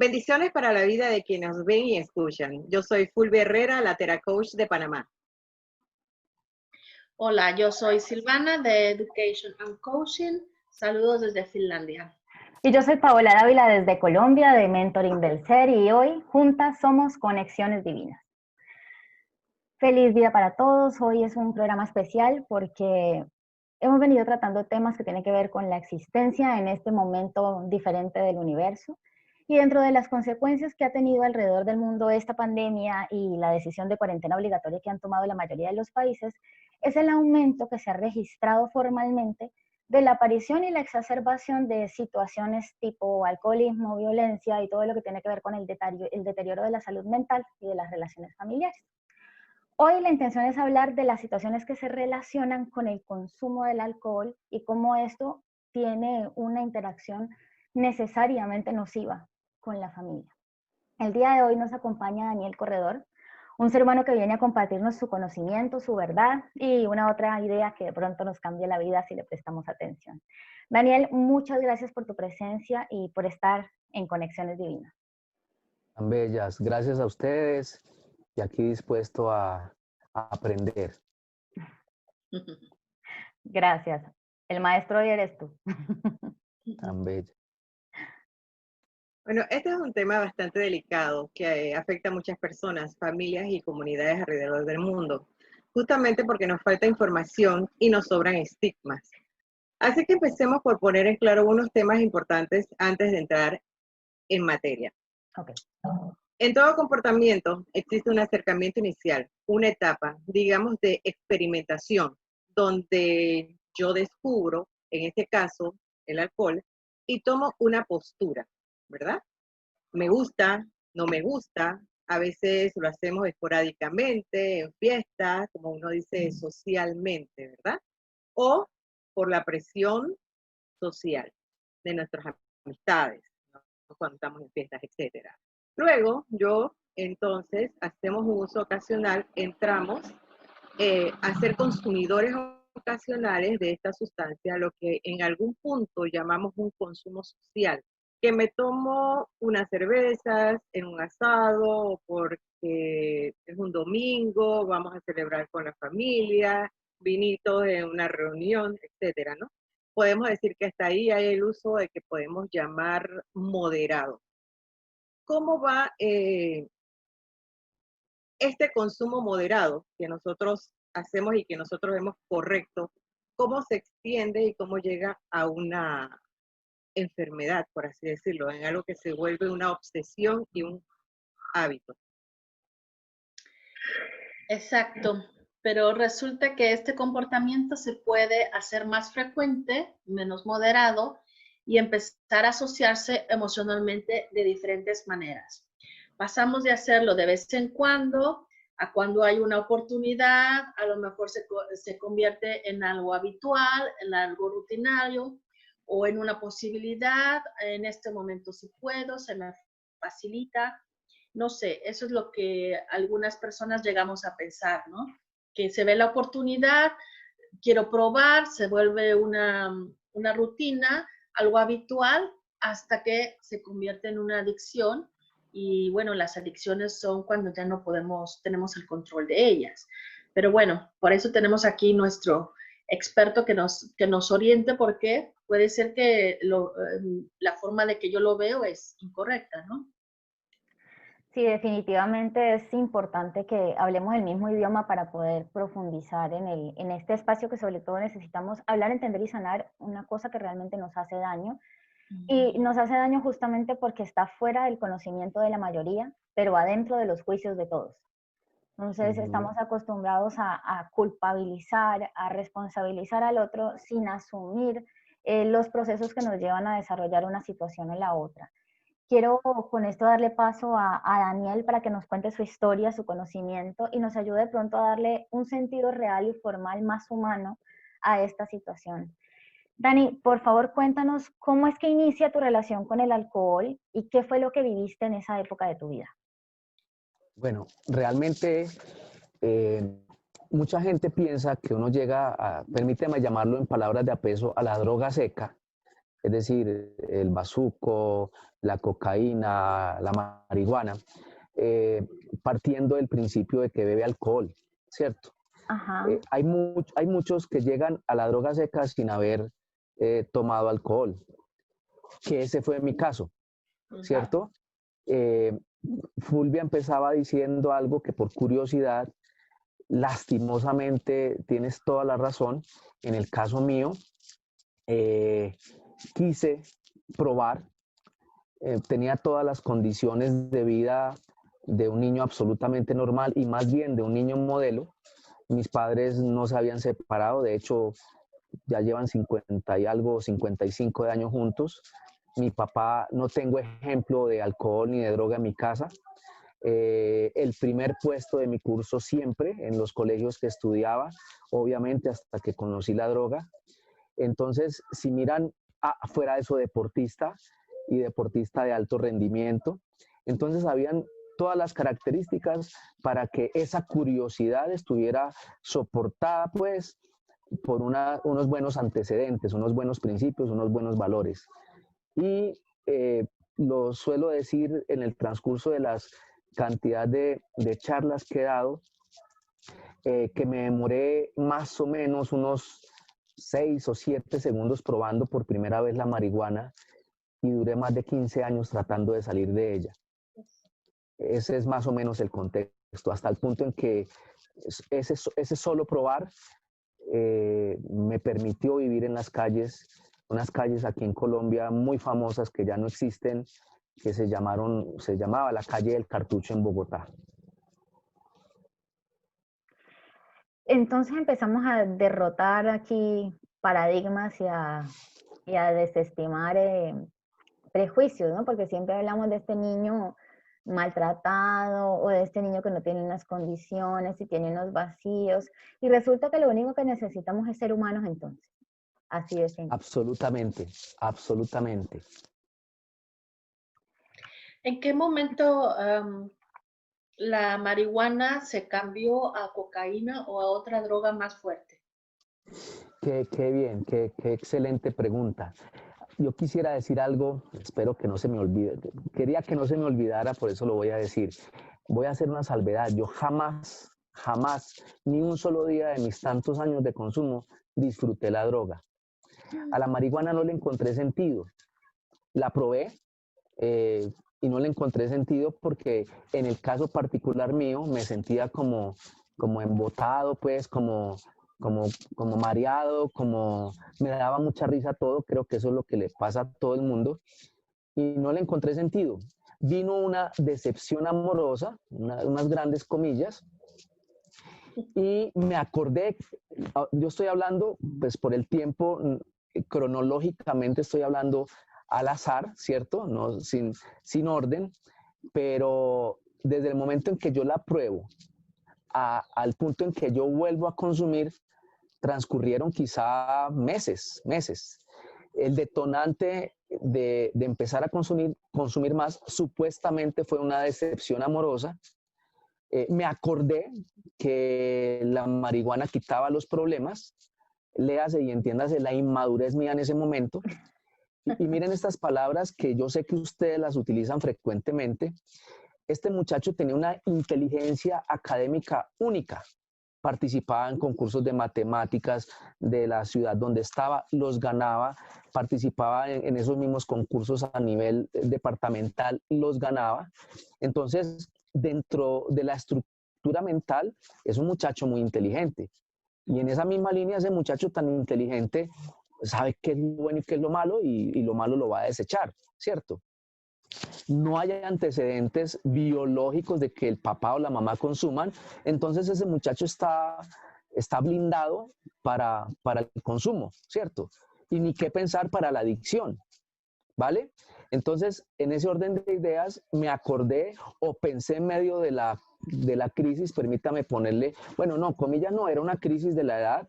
Bendiciones para la vida de quienes nos ven y escuchan. Yo soy Fulvia Herrera, la Coach de Panamá. Hola, yo soy Silvana de Education and Coaching. Saludos desde Finlandia. Y yo soy Paola Dávila desde Colombia, de Mentoring del Ser, y hoy juntas somos Conexiones Divinas. Feliz día para todos. Hoy es un programa especial porque hemos venido tratando temas que tienen que ver con la existencia en este momento diferente del universo. Y dentro de las consecuencias que ha tenido alrededor del mundo esta pandemia y la decisión de cuarentena obligatoria que han tomado la mayoría de los países, es el aumento que se ha registrado formalmente de la aparición y la exacerbación de situaciones tipo alcoholismo, violencia y todo lo que tiene que ver con el deterioro de la salud mental y de las relaciones familiares. Hoy la intención es hablar de las situaciones que se relacionan con el consumo del alcohol y cómo esto tiene una interacción necesariamente nociva con la familia. El día de hoy nos acompaña Daniel Corredor, un ser humano que viene a compartirnos su conocimiento, su verdad y una otra idea que de pronto nos cambia la vida si le prestamos atención. Daniel, muchas gracias por tu presencia y por estar en Conexiones Divinas. Tan bellas, gracias a ustedes y aquí dispuesto a aprender. Gracias. El maestro hoy eres tú. Tan bella. Bueno, este es un tema bastante delicado que afecta a muchas personas, familias y comunidades alrededor del mundo, justamente porque nos falta información y nos sobran estigmas. Así que empecemos por poner en claro unos temas importantes antes de entrar en materia. Okay. En todo comportamiento existe un acercamiento inicial, una etapa, digamos, de experimentación, donde yo descubro, en este caso, el alcohol, y tomo una postura, ¿verdad? Me gusta, no me gusta, a veces lo hacemos esporádicamente, en fiestas, como uno dice, socialmente, ¿verdad? O por la presión social de nuestras amistades, ¿no? Cuando estamos en fiestas, etcétera. Luego, entonces, hacemos un uso ocasional, entramos a ser consumidores ocasionales de esta sustancia, lo que en algún punto llamamos un consumo social, que me tomo unas cervezas en un asado porque es un domingo, vamos a celebrar con la familia, vinitos en una reunión, etcétera, ¿no? Podemos decir que hasta ahí hay el uso de que podemos llamar moderado. ¿Cómo va este consumo moderado que nosotros hacemos y que nosotros vemos correcto? ¿Cómo se extiende y cómo llega a una enfermedad, por así decirlo, en algo que se vuelve una obsesión y un hábito? Exacto, pero resulta que este comportamiento se puede hacer más frecuente, menos moderado y empezar a asociarse emocionalmente de diferentes maneras. Pasamos de hacerlo de vez en cuando a cuando hay una oportunidad, a lo mejor se convierte en algo habitual, en algo rutinario o en una posibilidad. En este momento sí puedo, se me facilita. No sé, eso es lo que algunas personas llegamos a pensar, ¿no? Que se ve la oportunidad, quiero probar, se vuelve una rutina, algo habitual, hasta que se convierte en una adicción. Y bueno, las adicciones son cuando ya no tenemos el control de ellas. Pero bueno, por eso tenemos aquí nuestro experto que nos oriente, porque puede ser que la forma de que yo lo veo es incorrecta, ¿no? Sí, definitivamente es importante que hablemos el mismo idioma para poder profundizar en este espacio que sobre todo necesitamos hablar, entender y sanar una cosa que realmente nos hace daño. Y nos hace daño justamente porque está fuera del conocimiento de la mayoría, pero adentro de los juicios de todos. Entonces estamos acostumbrados a culpabilizar, a responsabilizar al otro sin asumir los procesos que nos llevan a desarrollar una situación en la otra. Quiero con esto darle paso a Daniel para que nos cuente su historia, su conocimiento y nos ayude de pronto a darle un sentido real y formal más humano a esta situación. Dani, por favor, cuéntanos cómo es que inicia tu relación con el alcohol y qué fue lo que viviste en esa época de tu vida. Bueno, realmente mucha gente piensa que uno llega a, permíteme llamarlo en palabras de apeso, a la droga seca, es decir, el bazuco, la cocaína, la marihuana, partiendo del principio de que bebe alcohol, ¿cierto? Ajá. Hay muchos que llegan a la droga seca sin haber tomado alcohol, que ese fue mi caso, ¿cierto? Fulvia empezaba diciendo algo que por curiosidad, lastimosamente tienes toda la razón. En el caso mío, quise probar, tenía todas las condiciones de vida de un niño absolutamente normal y más bien de un niño modelo. Mis padres no se habían separado, de hecho ya llevan 50 y algo, 55 de años juntos. Mi papá, no tengo ejemplo de alcohol ni de droga en mi casa. El primer puesto de mi curso siempre en los colegios que estudiaba, obviamente hasta que conocí la droga. Entonces, si miran fuera de eso, deportista y deportista de alto rendimiento, entonces habían todas las características para que esa curiosidad estuviera soportada, pues, por unos buenos antecedentes, unos buenos principios, unos buenos valores. Y lo suelo decir en el transcurso de las cantidad de charlas que he dado, que me demoré más o menos unos 6 o 7 segundos probando por primera vez la marihuana y duré más de 15 años tratando de salir de ella. Ese es más o menos el contexto, hasta el punto en que ese solo probar me permitió vivir en las calles, unas calles aquí en Colombia muy famosas que ya no existen, que se llamaba la calle del Cartucho en Bogotá. Entonces empezamos a derrotar aquí paradigmas y a desestimar prejuicios, ¿no? Porque siempre hablamos de este niño maltratado o de este niño que no tiene unas condiciones y tiene unos vacíos. Y resulta que lo único que necesitamos es ser humanos entonces. Así de simple. Absolutamente, absolutamente. ¿En qué momento la marihuana se cambió a cocaína o a otra droga más fuerte? Qué bien, qué excelente pregunta. Yo quisiera decir algo, espero que no se me olvide. Quería que no se me olvidara, por eso lo voy a decir. Voy a hacer una salvedad. Yo jamás, ni un solo día de mis tantos años de consumo, disfruté la droga. A la marihuana no le encontré sentido. La probé y no le encontré sentido porque en el caso particular mío me sentía como embotado, pues, como mareado, como me daba mucha risa todo. Creo que eso es lo que le pasa a todo el mundo y no le encontré sentido. Vino una decepción amorosa, unas grandes comillas, y me acordé, yo estoy hablando, pues por el tiempo, cronológicamente estoy hablando al azar, ¿cierto? No, sin orden, pero desde el momento en que yo la pruebo al punto en que yo vuelvo a consumir, transcurrieron quizá meses. El detonante de empezar a consumir más supuestamente fue una decepción amorosa. Me acordé que la marihuana quitaba los problemas, léase y entiéndase la inmadurez mía en ese momento. Y miren estas palabras que yo sé que ustedes las utilizan frecuentemente. Este muchacho tenía una inteligencia académica única. Participaba en concursos de matemáticas de la ciudad donde estaba, los ganaba, participaba en esos mismos concursos a nivel departamental, los ganaba. Entonces, dentro de la estructura mental, es un muchacho muy inteligente. Y en esa misma línea, ese muchacho tan inteligente sabe qué es lo bueno y qué es lo malo, y lo malo lo va a desechar, ¿cierto? No hay antecedentes biológicos de que el papá o la mamá consuman, entonces ese muchacho está blindado para el consumo, ¿cierto? Y ni qué pensar para la adicción, ¿vale? Entonces, en ese orden de ideas, me acordé o pensé en medio de la crisis, permítame ponerle, bueno, no, comillas no, era una crisis de la edad.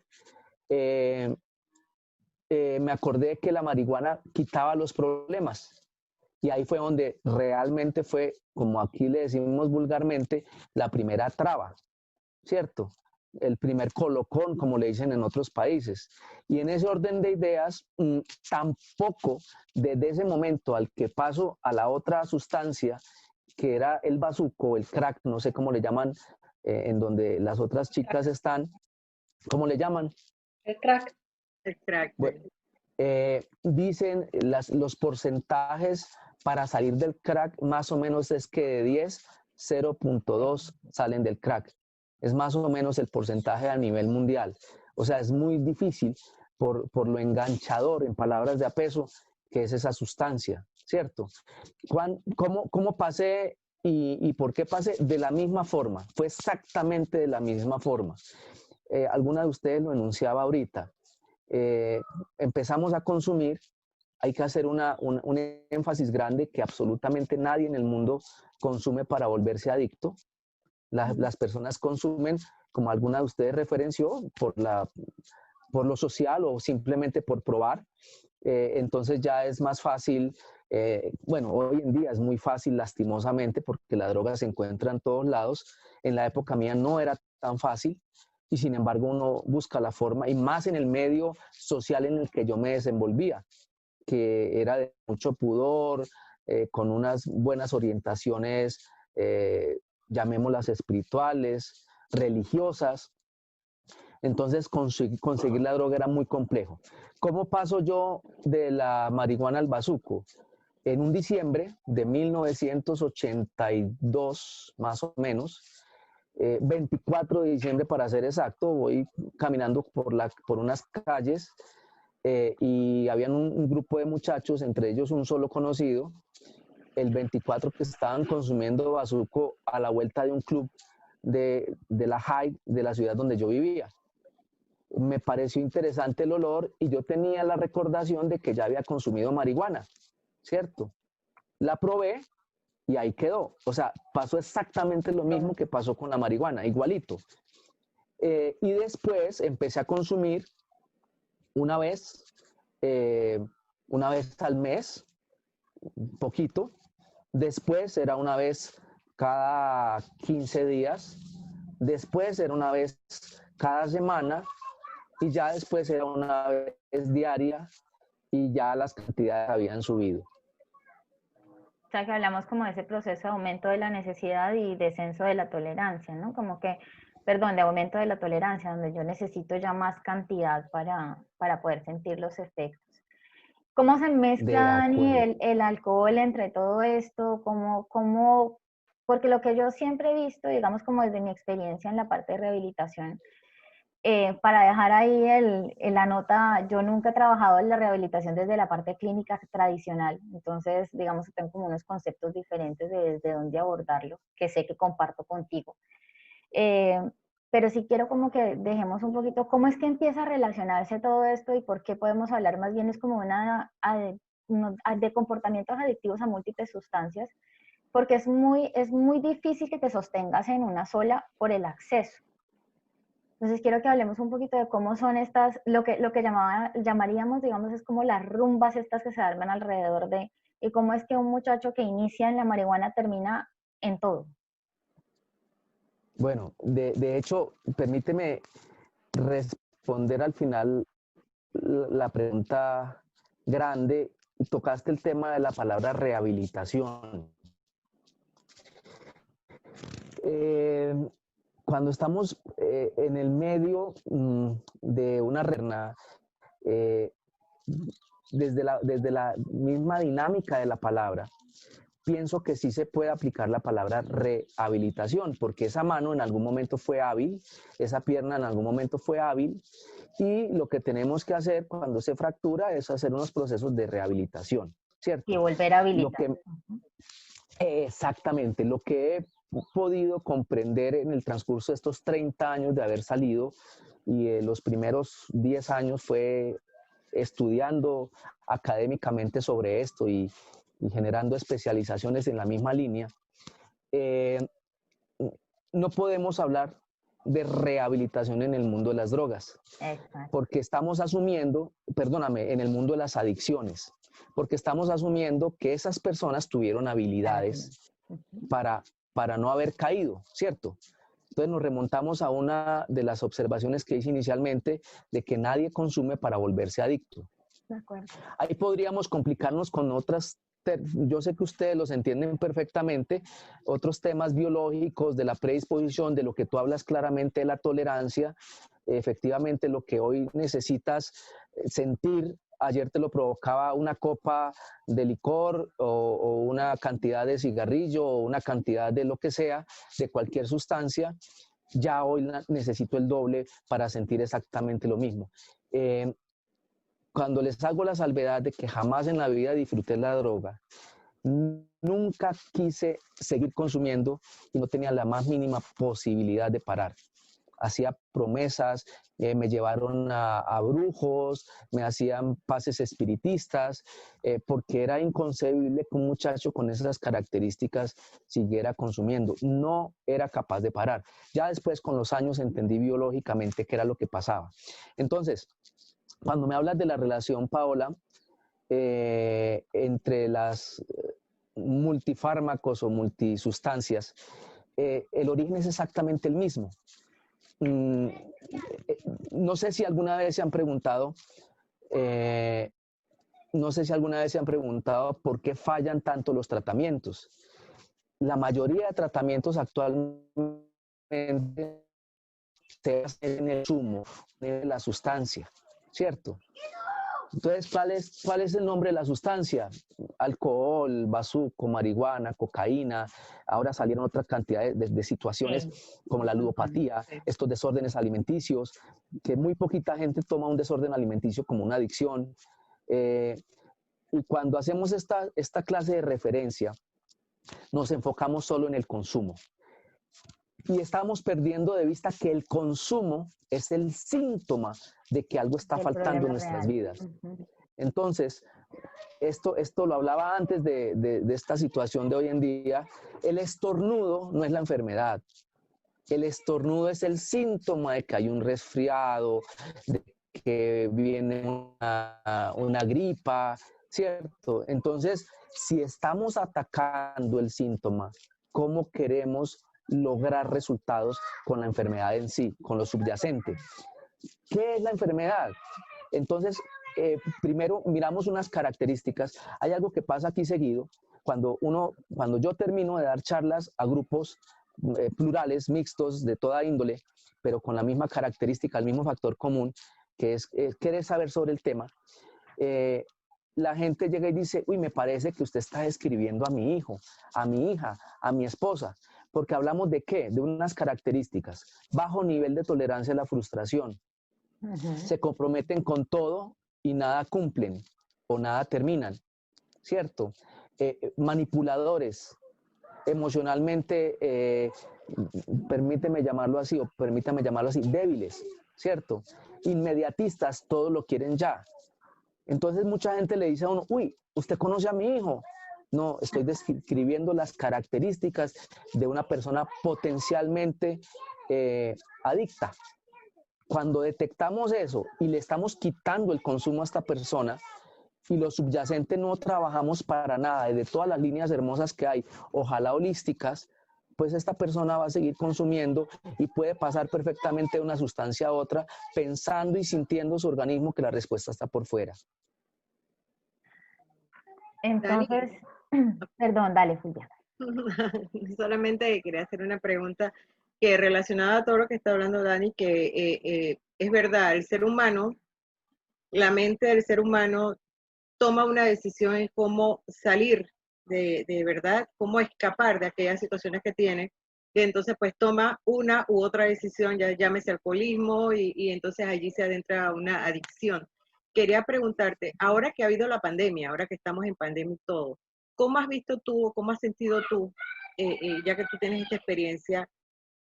Me acordé que la marihuana quitaba los problemas. Y ahí fue donde realmente fue, como aquí le decimos vulgarmente, la primera traba, ¿cierto? el primer colocón, como le dicen en otros países. Y en ese orden de ideas, tampoco desde ese momento al que paso a la otra sustancia, que era el bazuco, el crack, no sé cómo le llaman, en donde las otras chicas están, ¿cómo le llaman? El crack. El crack. Bueno, dicen los porcentajes para salir del crack, más o menos es que de 10, 0.2 salen del crack. Es más o menos el porcentaje a nivel mundial. O sea, es muy difícil por lo enganchador, en palabras de apeso, que es esa sustancia, ¿cierto? ¿Cómo pasé y por qué pasé? De la misma forma, fue exactamente de la misma forma. Alguna de ustedes lo enunciaba ahorita. Empezamos a consumir, hay que hacer un énfasis grande que absolutamente nadie en el mundo consume para volverse adicto. Las personas consumen, como alguna de ustedes referenció, por lo social o simplemente por probar. Entonces ya es más fácil, bueno, hoy en día es muy fácil lastimosamente porque la droga se encuentra en todos lados. En la época mía no era tan fácil y sin embargo uno busca la forma, y más en el medio social en el que yo me desenvolvía, que era de mucho pudor, con unas buenas orientaciones, llamémoslas espirituales, religiosas. Entonces conseguir la droga era muy complejo. ¿Cómo paso yo de la marihuana al bazuco? En un diciembre de 1982, más o menos, 24 de diciembre para ser exacto, voy caminando por unas calles y habían un grupo de muchachos, entre ellos un solo conocido, el 24, que estaban consumiendo bazuco a la vuelta de un club de la High de la ciudad donde yo vivía. Me pareció interesante el olor y yo tenía la recordación de que ya había consumido marihuana, ¿cierto? La probé y ahí quedó. O sea, pasó exactamente lo mismo que pasó con la marihuana, igualito. Y después empecé a consumir una vez al mes, poquito. Después era una vez cada 15 días. Después era una vez cada semana. Y ya después era una vez diaria y ya las cantidades habían subido. O sea, que hablamos como de ese proceso de aumento de la necesidad y descenso de la tolerancia, ¿no? Como que, perdón, de aumento de la tolerancia, donde yo necesito ya más cantidad para poder sentir los efectos. ¿Cómo se mezcla, Dani, el alcohol entre todo esto? Porque lo que yo siempre he visto, digamos como desde mi experiencia en la parte de rehabilitación, para dejar ahí la nota, yo nunca he trabajado en la rehabilitación desde la parte clínica tradicional, entonces digamos que tengo como unos conceptos diferentes de desde dónde abordarlo, que sé que comparto contigo. Pero sí quiero como que dejemos un poquito cómo es que empieza a relacionarse todo esto y por qué podemos hablar más bien es como de comportamientos adictivos a múltiples sustancias, porque es muy difícil que te sostengas en una sola por el acceso. Entonces quiero que hablemos un poquito de cómo son estas, lo que llamaríamos, digamos, es como las rumbas estas que se arman alrededor de, y cómo es que un muchacho que inicia en la marihuana termina en todo. Bueno, de hecho, permíteme responder al final la pregunta grande. Tocaste el tema de la palabra rehabilitación. Cuando estamos en el medio de una reina, desde la misma dinámica de la palabra, pienso que sí se puede aplicar la palabra rehabilitación, porque esa mano en algún momento fue hábil, esa pierna en algún momento fue hábil, y lo que tenemos que hacer cuando se fractura es hacer unos procesos de rehabilitación, ¿cierto? Y volver a habilitar. Exactamente, lo que he podido comprender en el transcurso de estos 30 años de haber salido, y los primeros 10 años fue estudiando académicamente sobre esto y generando especializaciones en la misma línea, no podemos hablar de rehabilitación en el mundo de las drogas. Exacto. Porque estamos asumiendo, perdóname, en el mundo de las adicciones, porque estamos asumiendo que esas personas tuvieron habilidades para no haber caído, ¿cierto? Entonces nos remontamos a una de las observaciones que hice inicialmente de que nadie consume para volverse adicto. De acuerdo. Ahí podríamos complicarnos con otras, yo sé que ustedes los entienden perfectamente, otros temas biológicos de la predisposición, de lo que tú hablas claramente de la tolerancia, efectivamente lo que hoy necesitas sentir. Ayer te lo provocaba una copa de licor o una cantidad de cigarrillo o una cantidad de lo que sea, de cualquier sustancia. Ya hoy necesito el doble para sentir exactamente lo mismo. Cuando les hago la salvedad de que jamás en la vida disfruté la droga, nunca quise seguir consumiendo y no tenía la más mínima posibilidad de parar. Hacía promesas, me llevaron a brujos, me hacían pases espiritistas, porque era inconcebible que un muchacho con esas características siguiera consumiendo. No era capaz de parar. Ya después, con los años, entendí biológicamente qué era lo que pasaba. Entonces, cuando me hablas de la relación, Paola, entre las multifármacos o multisustancias, el origen es exactamente el mismo. No sé si alguna vez se han preguntado, por qué fallan tanto los tratamientos. La mayoría de tratamientos actualmente se basan en el consumo, en la sustancia, ¿cierto? Entonces, ¿cuál es el nombre de la sustancia? Alcohol, bazuco, marihuana, cocaína. Ahora salieron otra cantidad de situaciones como la ludopatía, estos desórdenes alimenticios, que muy poquita gente toma un desorden alimenticio como una adicción. Y cuando hacemos esta clase de referencia, nos enfocamos solo en el consumo. Y estamos perdiendo de vista que el consumo es el síntoma de que algo está faltando en nuestras vidas. Entonces, esto lo hablaba antes de esta situación de hoy en día. El estornudo no es la enfermedad. El estornudo es el síntoma de que hay un resfriado, de que viene una gripa, ¿cierto? Entonces, si estamos atacando el síntoma, ¿cómo queremos lograr resultados con la enfermedad en sí, con lo subyacente? ¿Qué es la enfermedad? Entonces, primero miramos unas características. Hay algo que pasa aquí seguido. Cuando yo termino de dar charlas a grupos plurales, mixtos, de toda índole, pero con la misma característica, el mismo factor común, que es querer saber sobre el tema, la gente llega y dice, uy, me parece que usted está describiendo a mi hijo, a mi hija, a mi esposa, porque hablamos de ¿qué? De unas características, bajo nivel de tolerancia a la frustración. Se comprometen con todo y nada cumplen o nada terminan, ¿cierto? Manipuladores, emocionalmente, permítame llamarlo así, débiles, ¿cierto? Inmediatistas, todo lo quieren ya. Entonces mucha gente le dice a uno, uy, ¿usted conoce a mi hijo? No, estoy describiendo las características de una persona potencialmente adicta. Cuando detectamos eso y le estamos quitando el consumo a esta persona y lo subyacente no trabajamos para nada, de todas las líneas hermosas que hay, ojalá holísticas, pues esta persona va a seguir consumiendo y puede pasar perfectamente de una sustancia a otra, pensando y sintiendo su organismo que la respuesta está por fuera. Entonces, perdón, dale, Julia. Solamente quería hacer una pregunta que relacionada a todo lo que está hablando Dani, que es verdad, el ser humano, la mente del ser humano toma una decisión en cómo salir de verdad, cómo escapar de aquellas situaciones que tiene, que entonces pues toma una u otra decisión, ya llámese alcoholismo, y entonces allí se adentra a una adicción. Quería preguntarte, ahora que ha habido la pandemia, ahora que estamos en pandemia y todo, ¿cómo has visto tú o cómo has sentido tú, ya que tú tienes esta experiencia?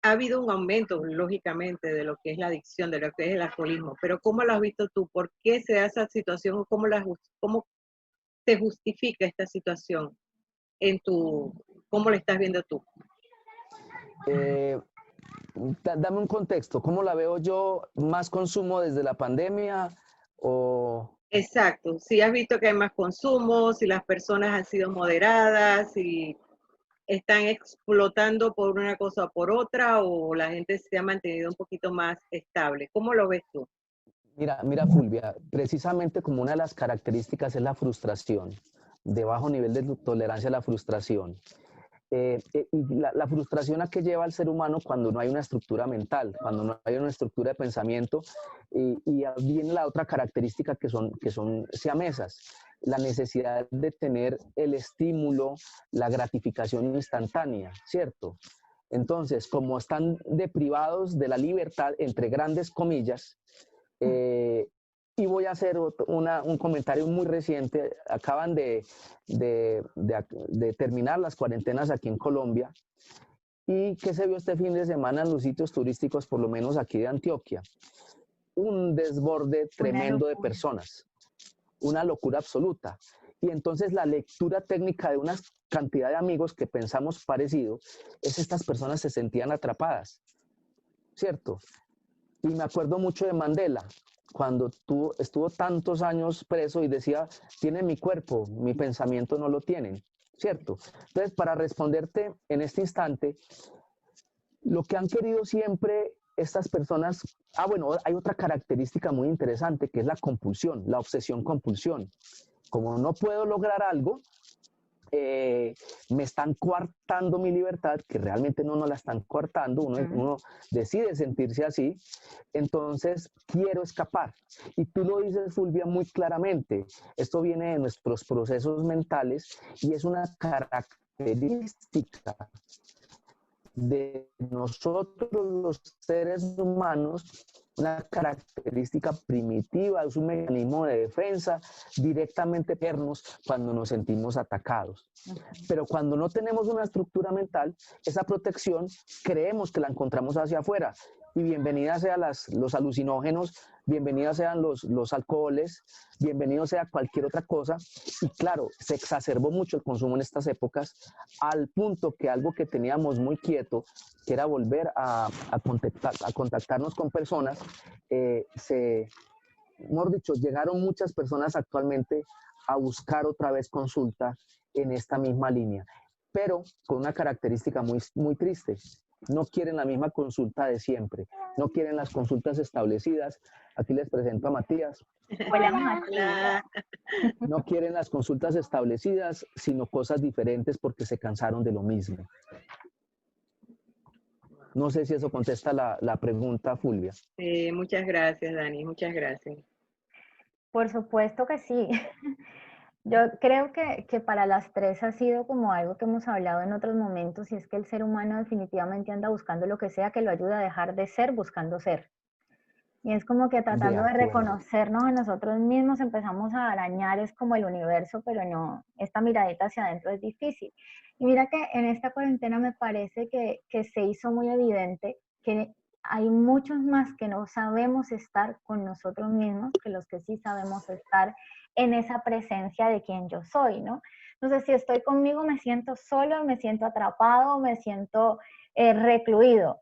Ha habido un aumento, lógicamente, de lo que es la adicción, de lo que es el alcoholismo, pero ¿cómo lo has visto tú? ¿Por qué se da esa situación? ¿Cómo se justifica esta situación cómo la estás viendo tú? Dame un contexto, ¿cómo la veo yo? ¿Más consumo desde la pandemia o...? Exacto, si has visto que hay más consumo, si las personas han sido moderadas, si están explotando por una cosa o por otra, o la gente se ha mantenido un poquito más estable? ¿Cómo lo ves tú? Mira, Fulvia, precisamente como una de las características es la frustración, de bajo nivel de tolerancia a la frustración. Y la frustración a que lleva al ser humano cuando no hay una estructura mental, cuando no hay una estructura de pensamiento, y viene la otra característica que son siamesas, la necesidad de tener el estímulo, la gratificación instantánea, ¿cierto? Entonces, como están deprivados de la libertad, entre grandes comillas, y voy a hacer un comentario muy reciente. Acaban de terminar las cuarentenas aquí en Colombia. ¿Y qué se vio este fin de semana en los sitios turísticos, por lo menos aquí de Antioquia? Un desborde tremendo de personas. Una locura absoluta. Y entonces la lectura técnica de una cantidad de amigos que pensamos parecido es estas personas se sentían atrapadas, ¿cierto? Y me acuerdo mucho de Mandela, cuando estuvo tantos años preso y decía, tiene mi cuerpo, mi pensamiento no lo tienen, ¿cierto? Entonces, para responderte en este instante, lo que han querido siempre estas personas, bueno, hay otra característica muy interesante que es la compulsión, la obsesión-compulsión. Como no puedo lograr algo, me están coartando mi libertad, que realmente no nos la están coartando, uno decide sentirse así, entonces quiero escapar. Y tú lo dices, Fulvia, muy claramente, esto viene de nuestros procesos mentales y es una característica de nosotros los seres humanos, una característica primitiva, es un mecanismo de defensa directamente pernos cuando nos sentimos atacados. Pero cuando no tenemos una estructura mental, esa protección creemos que la encontramos hacia afuera. Y bienvenidas sean los alucinógenos, bienvenidas sean los alcoholes, bienvenido sea cualquier otra cosa. Y claro, se exacerbó mucho el consumo en estas épocas, al punto que algo que teníamos muy quieto, que era volver a contactarnos con personas, mejor dicho, llegaron muchas personas actualmente a buscar otra vez consulta en esta misma línea, pero con una característica muy, muy triste. No quieren la misma consulta de siempre, no quieren las consultas establecidas. Aquí les presento a Matías. Hola, Matías. No quieren las consultas establecidas, sino cosas diferentes porque se cansaron de lo mismo. No sé si eso contesta la pregunta, Fulvia. Muchas gracias, Dani, muchas gracias. Por supuesto que sí. Yo creo que para las tres ha sido como algo que hemos hablado en otros momentos, y es que el ser humano definitivamente anda buscando lo que sea que lo ayude a dejar de ser buscando ser. Y es como que tratando de reconocernos a nosotros mismos empezamos a arañar, es como el universo, pero no, esta miradita hacia adentro es difícil. Y mira que en esta cuarentena me parece que se hizo muy evidente que hay muchos más que no sabemos estar con nosotros mismos que los que sí sabemos estar en esa presencia de quien yo soy, ¿no? Entonces, si estoy conmigo, me siento solo, me siento atrapado, me siento recluido.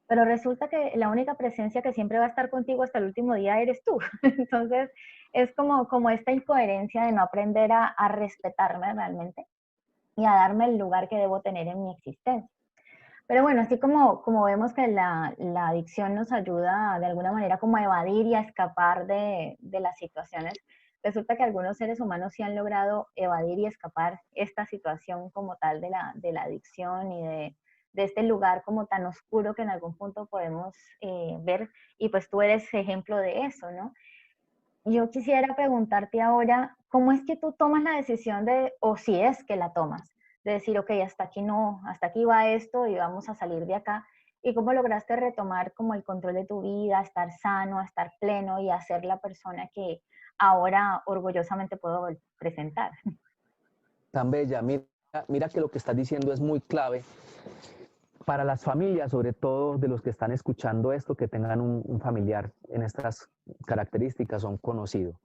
Pero resulta que la única presencia que siempre va a estar contigo hasta el último día eres tú. Entonces, es como esta incoherencia de no aprender a respetarme realmente y a darme el lugar que debo tener en mi existencia. Pero bueno, así como vemos que la adicción nos ayuda de alguna manera como a evadir y a escapar de las situaciones, resulta que algunos seres humanos sí han logrado evadir y escapar esta situación como tal de la adicción y de este lugar como tan oscuro que en algún punto podemos ver, y pues tú eres ejemplo de eso, ¿no? Yo quisiera preguntarte ahora, ¿cómo es que tú tomas la decisión o si es que la tomas, de decir, ok, hasta aquí no, hasta aquí va esto y vamos a salir de acá? ¿Y cómo lograste retomar como el control de tu vida, estar sano, estar pleno y a ser la persona que ahora orgullosamente puedo presentar? Tan bella, mira que lo que estás diciendo es muy clave para las familias, sobre todo de los que están escuchando esto, que tengan un familiar en estas características o un conocido.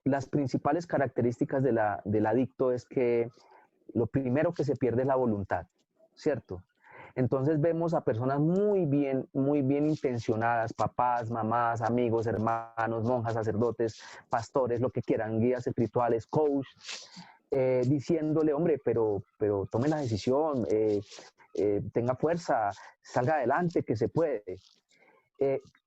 Las principales características del adicto es que lo primero que se pierde es la voluntad, ¿cierto? Entonces vemos a personas muy bien intencionadas, papás, mamás, amigos, hermanos, monjas, sacerdotes, pastores, lo que quieran, guías espirituales, coach, diciéndole, hombre, pero tome la decisión, tenga fuerza, salga adelante, que se puede.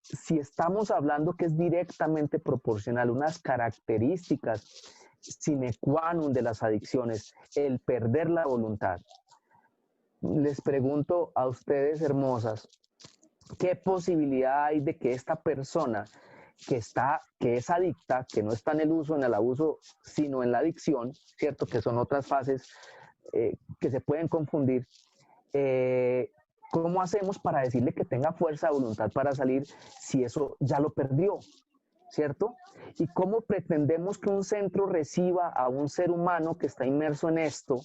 Si estamos hablando que es directamente proporcional, unas características sine qua non de las adicciones, el perder la voluntad. Les pregunto a ustedes, hermosas, ¿qué posibilidad hay de que esta persona que es adicta, que no está en el uso, en el abuso, sino en la adicción, ¿cierto? Que son otras fases que se pueden confundir. ¿Cómo hacemos para decirle que tenga fuerza de voluntad para salir si eso ya lo perdió? ¿Cierto? ¿Y cómo pretendemos que un centro reciba a un ser humano que está inmerso en esto?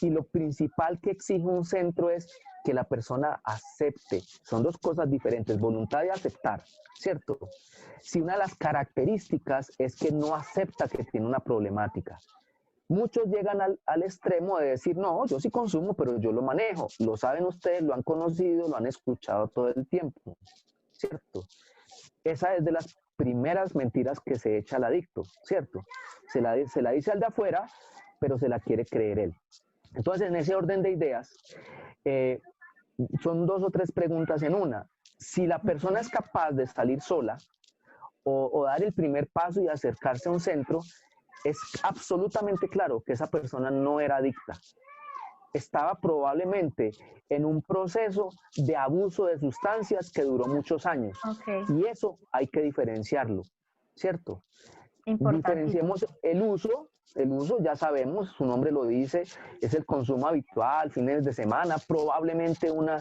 Y lo principal que exige un centro es que la persona acepte. Son dos cosas diferentes, voluntad y aceptar, ¿cierto? Si una de las características es que no acepta que tiene una problemática. Muchos llegan al extremo de decir, no, yo sí consumo, pero yo lo manejo. Lo saben ustedes, lo han conocido, lo han escuchado todo el tiempo, ¿cierto? Esa es de las primeras mentiras que se echa al adicto, ¿cierto? Se la dice al de afuera, pero se la quiere creer él. Entonces, en ese orden de ideas, son 2 o 3 preguntas en una. Si la persona es capaz de salir sola o dar el primer paso y acercarse a un centro, es absolutamente claro que esa persona no era adicta. Estaba probablemente en un proceso de abuso de sustancias que duró muchos años. Okay. Y eso hay que diferenciarlo, ¿cierto? Diferenciemos el uso, ya sabemos, su nombre lo dice, es el consumo habitual, fines de semana, probablemente una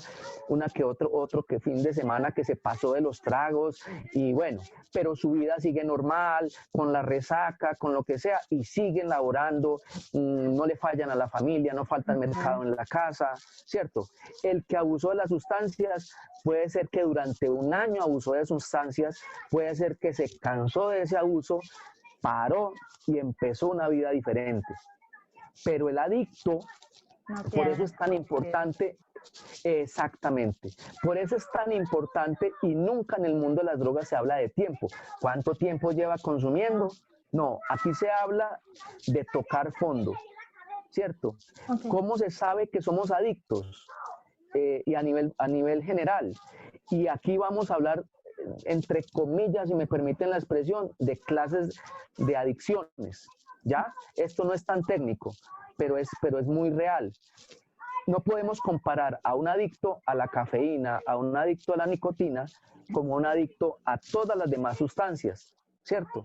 que otro que fin de semana que se pasó de los tragos y bueno, pero su vida sigue normal, con la resaca, con lo que sea, y siguen laborando, no le fallan a la familia, no falta el mercado en la casa, ¿cierto? El que abusó de las sustancias puede ser que durante un año abusó de sustancias, puede ser que se cansó de ese abuso, paró y empezó una vida diferente. Pero el adicto, por eso es tan importante, exactamente, por eso es tan importante y nunca en el mundo de las drogas se habla de tiempo. ¿Cuánto tiempo lleva consumiendo? No, aquí se habla de tocar fondo, ¿cierto? Okay. ¿Cómo se sabe que somos adictos? Y a nivel general. Y aquí vamos a hablar, entre comillas, si me permiten la expresión, de clases de adicciones, ¿ya? Esto no es tan técnico, pero es muy real. No podemos comparar a un adicto a la cafeína, a un adicto a la nicotina, como un adicto a todas las demás sustancias, ¿cierto?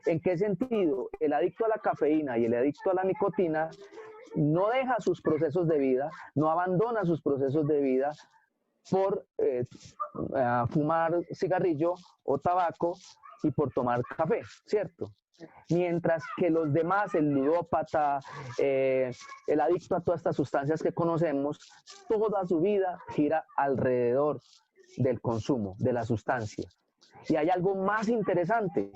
¿En qué sentido? El adicto a la cafeína y el adicto a la nicotina no deja sus procesos de vida, no abandona sus procesos de vida por fumar cigarrillo o tabaco y por tomar café, ¿cierto? Mientras que los demás, el ludópata, el adicto a todas estas sustancias que conocemos, toda su vida gira alrededor del consumo de la sustancia. Y hay algo más interesante,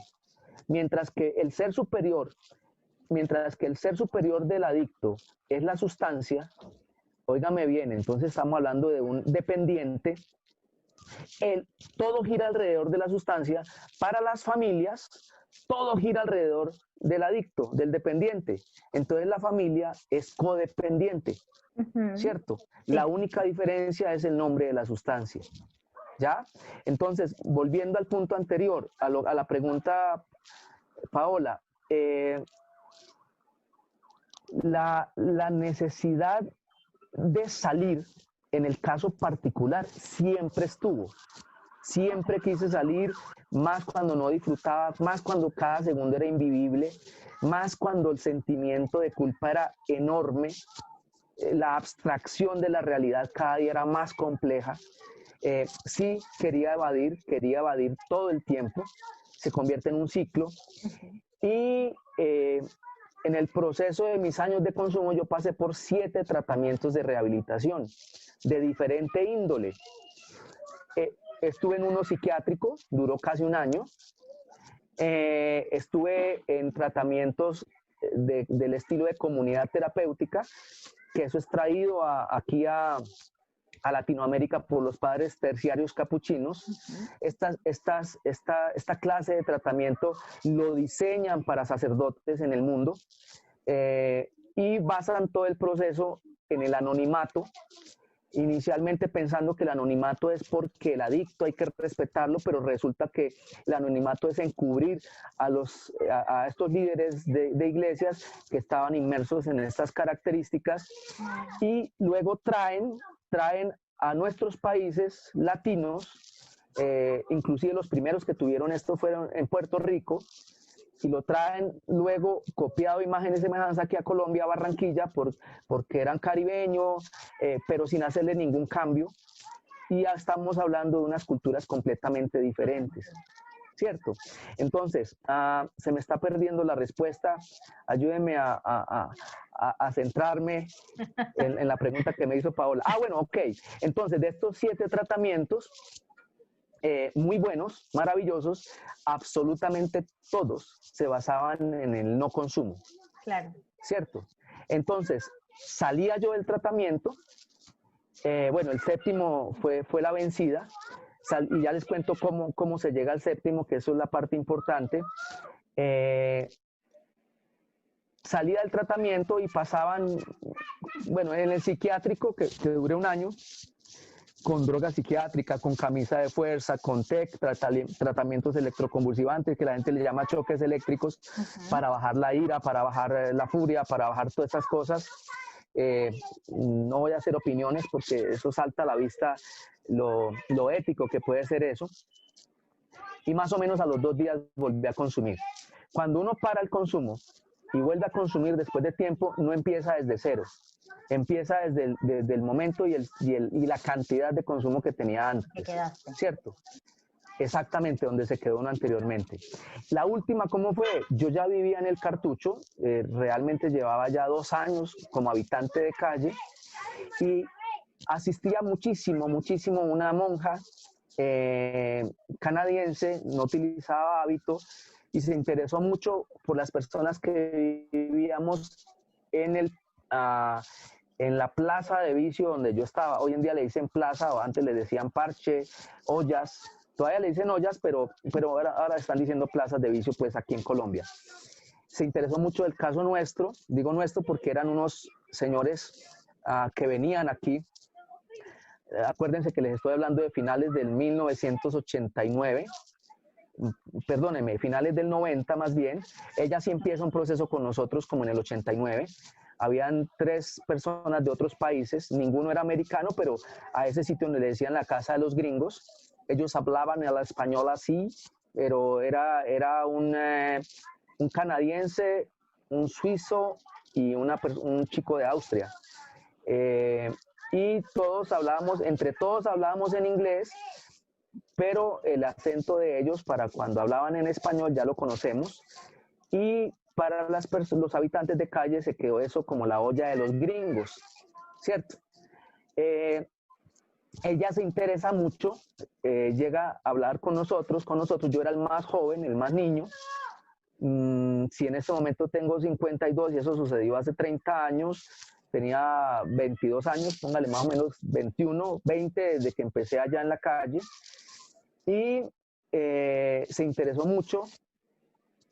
mientras que el ser superior del adicto es la sustancia, óigame bien, entonces estamos hablando de un dependiente, todo gira alrededor de la sustancia. Para las familias, todo gira alrededor del adicto, del dependiente. Entonces la familia es codependiente, ¿cierto? Sí. La única diferencia es el nombre de la sustancia, ¿ya? Entonces, volviendo al punto anterior, a la pregunta, Paola, la necesidad de salir, en el caso particular, siempre estuvo. Siempre quise salir, más cuando no disfrutaba, más cuando cada segundo era invivible, más cuando el sentimiento de culpa era enorme, la abstracción de la realidad cada día era más compleja. Sí, quería evadir todo el tiempo, se convierte en un ciclo. Y en el proceso de mis años de consumo yo pasé por 7 tratamientos de rehabilitación de diferente índole. Estuve en uno psiquiátrico, duró casi un año. Estuve en tratamientos del estilo de comunidad terapéutica, que eso es traído aquí a Latinoamérica por los padres terciarios capuchinos. Esta clase de tratamiento lo diseñan para sacerdotes en el mundo, y basan todo el proceso en el anonimato, inicialmente pensando que el anonimato es porque el adicto hay que respetarlo, pero resulta que el anonimato es encubrir a estos líderes de iglesias que estaban inmersos en estas características, y luego traen a nuestros países latinos, inclusive los primeros que tuvieron esto fueron en Puerto Rico, y lo traen luego copiado imagen y semejanza aquí a Colombia, a Barranquilla, porque eran caribeños, pero sin hacerle ningún cambio, y ya estamos hablando de unas culturas completamente diferentes, ¿cierto? Entonces, se me está perdiendo la respuesta, ayúdenme a centrarme en la pregunta que me hizo Paola. Bueno, ok, entonces de estos 7 tratamientos, muy buenos, maravillosos, absolutamente todos se basaban en el no consumo. Claro. ¿Cierto? Entonces, salía yo del tratamiento, bueno, el 7º fue la vencida, y ya les cuento cómo se llega al 7º, que eso es la parte importante. Salía del tratamiento y pasaban, bueno, en el psiquiátrico, que duré 1 año, con droga psiquiátrica, con camisa de fuerza, con TEC, tratamientos electroconvulsivantes, que la gente le llama choques eléctricos, para bajar la ira, para bajar la furia, para bajar todas esas cosas. No voy a hacer opiniones porque eso salta a la vista lo ético que puede ser eso. Y más o menos a los 2 días volví a consumir. Cuando uno para el consumo y vuelve a consumir después de tiempo, no empieza desde cero. Empieza desde el momento y la cantidad de consumo que tenía antes. Te quedaste. ¿Cierto? Exactamente donde se quedó uno anteriormente. La última, ¿cómo fue? Yo ya vivía en el Cartucho, realmente llevaba ya 2 años como habitante de calle, y asistía muchísimo una monja canadiense, no utilizaba hábito, y se interesó mucho por las personas que vivíamos en la plaza de vicio donde yo estaba. Hoy en día le dicen plaza, o antes le decían parche, ollas. Todavía le dicen ollas, pero ahora están diciendo plazas de vicio, pues aquí en Colombia. Se interesó mucho del caso nuestro, digo nuestro porque eran unos señores que venían aquí. Acuérdense que les estoy hablando de finales del 1989, perdónenme, finales del 90 más bien. Ella sí empieza un proceso con nosotros como en el 89. Habían 3 personas de otros países, ninguno era americano, pero a ese sitio donde le decían la casa de los gringos, ellos hablaban el español así, pero era un canadiense, un suizo y un chico de Austria. Y entre todos hablábamos en inglés, pero el acento de ellos para cuando hablaban en español ya lo conocemos, y para los habitantes de calle se quedó eso como la olla de los gringos, ¿cierto? Ella se interesa mucho, llega a hablar con nosotros, yo era el más joven, el más niño. Si en este momento tengo 52 y eso sucedió hace 30 años, tenía 22 años, póngale más o menos 21, 20 desde que empecé allá en la calle, y se interesó mucho,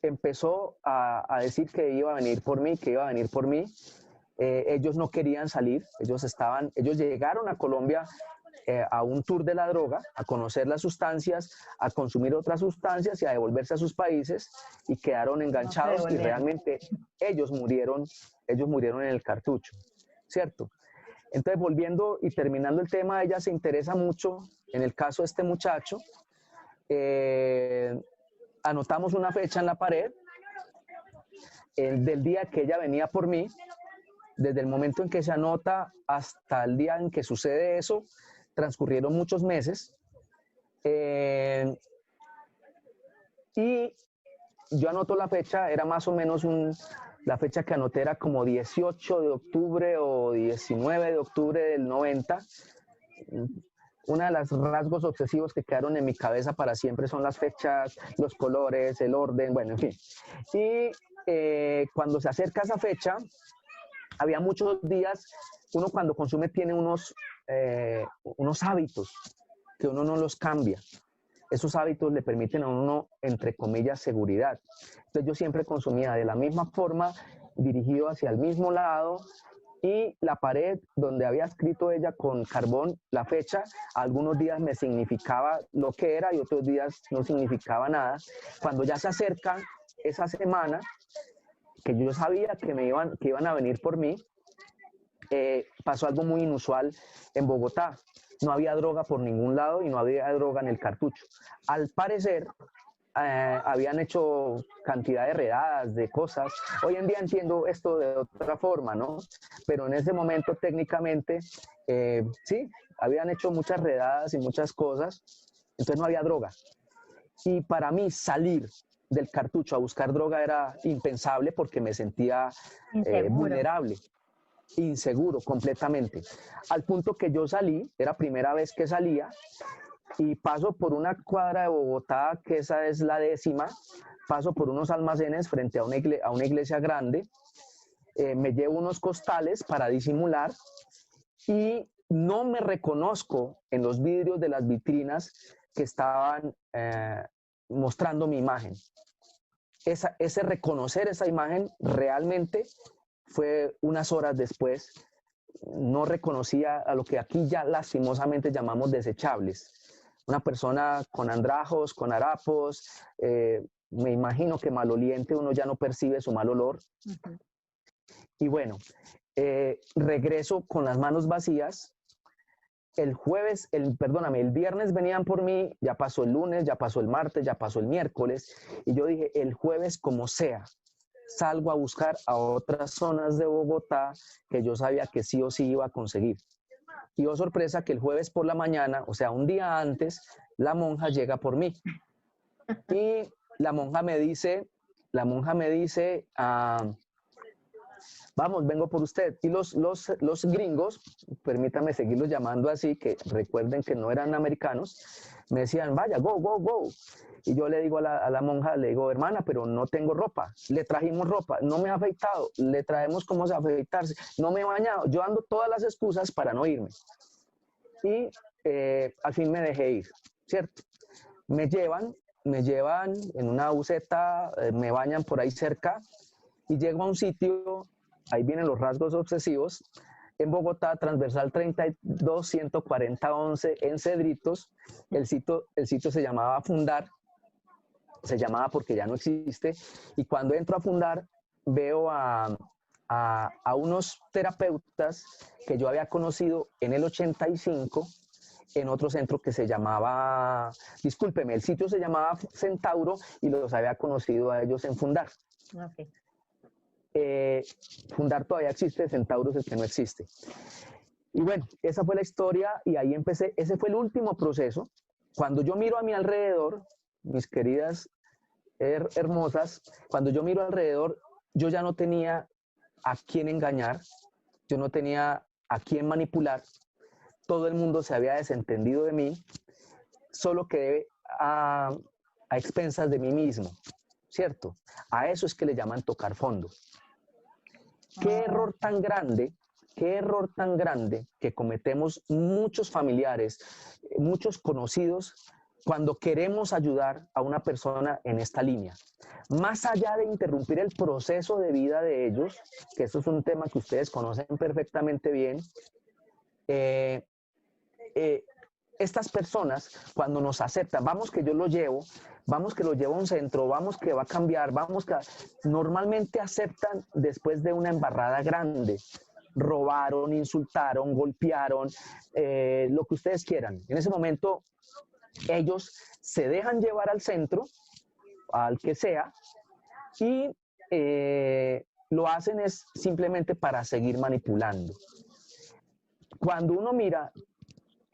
empezó a decir que iba a venir por mí, ellos no querían salir, ellos llegaron a Colombia a un tour de la droga, a conocer las sustancias, a consumir otras sustancias y a devolverse a sus países, y quedaron enganchados, y realmente ellos murieron en el Cartucho, ¿cierto? Entonces, volviendo y terminando el tema, ella se interesa mucho en el caso de este muchacho. Anotamos una fecha en la pared del día que ella venía por mí. Desde el momento en que se anota hasta el día en que sucede eso, transcurrieron muchos meses, y yo anoto la fecha, era más o menos la fecha que anoté era como 18 de octubre o 19 de octubre del 90. Una de los rasgos obsesivos que quedaron en mi cabeza para siempre son las fechas, los colores, el orden, bueno, en fin. Y cuando se acerca esa fecha, había muchos días, uno cuando consume tiene unos hábitos que uno no los cambia. Esos hábitos le permiten a uno, entre comillas, seguridad. Entonces yo siempre consumía de la misma forma dirigido hacia el mismo lado, y la pared donde había escrito ella con carbón la fecha, algunos días me significaba lo que era y otros días no significaba nada. Cuando ya se acerca esa semana, que yo sabía que iban a venir por mí, pasó algo muy inusual en Bogotá. No había droga por ningún lado y no había droga en el cartucho. Al parecer, habían hecho cantidad de redadas, de cosas. Hoy en día entiendo esto de otra forma, ¿no? Pero en ese momento técnicamente, sí, habían hecho muchas redadas y muchas cosas, entonces no había droga. Y para mí salir del cartucho a buscar droga era impensable porque me sentía vulnerable, inseguro completamente. Al punto que yo salí, era primera vez que salía, y paso por una cuadra de Bogotá, que esa es la 10ª, paso por unos almacenes frente a una iglesia grande, me llevo unos costales para disimular y no me reconozco en los vidrios de las vitrinas que estaban mostrando mi imagen. Ese reconocer esa imagen realmente fue unas horas después. No reconocía a lo que aquí ya lastimosamente llamamos desechables. Una persona con andrajos, con harapos, me imagino que maloliente, uno ya no percibe su mal olor. Uh-huh. Y bueno, regreso con las manos vacías. El viernes venían por mí, ya pasó el lunes, ya pasó el martes, ya pasó el miércoles, y yo dije, el jueves como sea, salgo a buscar a otras zonas de Bogotá que yo sabía que sí o sí iba a conseguir. Y oh sorpresa que el jueves por la mañana, o sea, un día antes, la monja llega por mí. Y la monja me dice, vamos, vengo por usted. Y los gringos, permítame seguirlos llamando así, que recuerden que no eran americanos, me decían, vaya, go, go, go. Y yo le digo a la monja, le digo, hermana, pero no tengo ropa. Le trajimos ropa, no me he afeitado, le traemos cómo se afeitarse, no me he bañado. Yo ando todas las excusas para no irme. Y al fin me dejé ir, ¿cierto? Me llevan en una buseta, me bañan por ahí cerca y llego a un sitio, ahí vienen los rasgos obsesivos, en Bogotá, transversal 32, 140, 11, en Cedritos. El sitio se llamaba Fundar, se llamaba porque ya no existe, y cuando entro a Fundar veo a unos terapeutas que yo había conocido en el 85 en otro centro que se llamaba, discúlpeme, el sitio se llamaba Centauro y los había conocido a ellos en Fundar. Okay. Fundar todavía existe, Centauro es el que no existe. Y bueno, esa fue la historia y ahí empecé. Ese fue el último proceso. Cuando yo miro a mi alrededor, mis queridas hermosas, cuando yo miro alrededor, yo ya no tenía a quién engañar, yo no tenía a quién manipular, todo el mundo se había desentendido de mí, solo quedé a expensas de mí mismo, ¿cierto? A eso es que le llaman tocar fondo. Qué error tan grande que cometemos muchos familiares, muchos conocidos, cuando queremos ayudar a una persona en esta línea. Más allá de interrumpir el proceso de vida de ellos, que eso es un tema que ustedes conocen perfectamente bien, estas personas cuando nos aceptan, vamos que yo lo llevo, vamos que lo llevo a un centro, vamos que va a cambiar, normalmente aceptan después de una embarrada grande. Robaron, insultaron, golpearon, lo que ustedes quieran. En ese momento ellos se dejan llevar al centro, al que sea, y lo hacen es simplemente para seguir manipulando. Cuando uno mira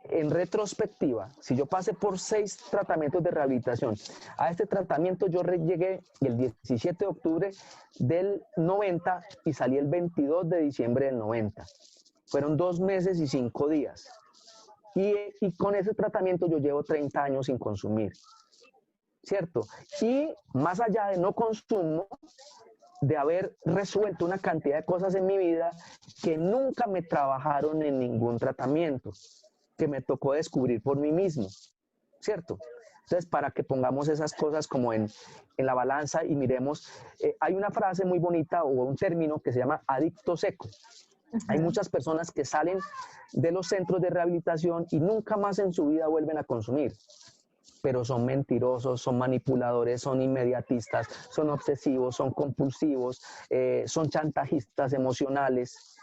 en retrospectiva, si yo pasé por 6 tratamientos de rehabilitación, a este tratamiento yo llegué el 17 de octubre del 90 y salí el 22 de diciembre del 90. Fueron 2 meses y 5 días. Y con ese tratamiento yo llevo 30 años sin consumir, ¿cierto? Y más allá de no consumo, de haber resuelto una cantidad de cosas en mi vida que nunca me trabajaron en ningún tratamiento, que me tocó descubrir por mí mismo, ¿cierto? Entonces, para que pongamos esas cosas como en la balanza y miremos, hay una frase muy bonita o un término que se llama adicto seco. Hay muchas personas que salen de los centros de rehabilitación y nunca más en su vida vuelven a consumir, pero son mentirosos, son manipuladores, son inmediatistas, son obsesivos, son compulsivos, son chantajistas emocionales.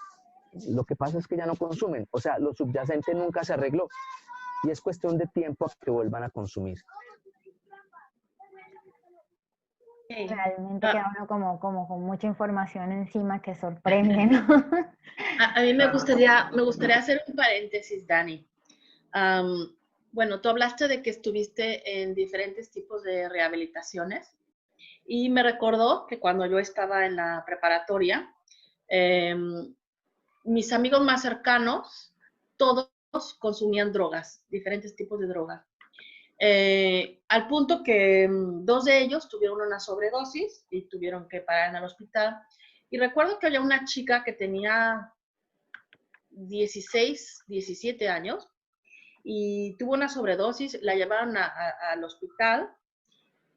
Lo que pasa es que ya no consumen, o sea, lo subyacente nunca se arregló y es cuestión de tiempo a que vuelvan a consumir. Realmente queda uno como con mucha información encima que sorprende, ¿no? A mí me gustaría hacer un paréntesis, Dani. Bueno, tú hablaste de que estuviste en diferentes tipos de rehabilitaciones y me recordó que cuando yo estaba en la preparatoria, mis amigos más cercanos, todos consumían drogas, diferentes tipos de drogas. Al punto que 2 de ellos tuvieron una sobredosis y tuvieron que parar en el hospital. Y recuerdo que había una chica que tenía 16, 17 años y tuvo una sobredosis, la llevaron al hospital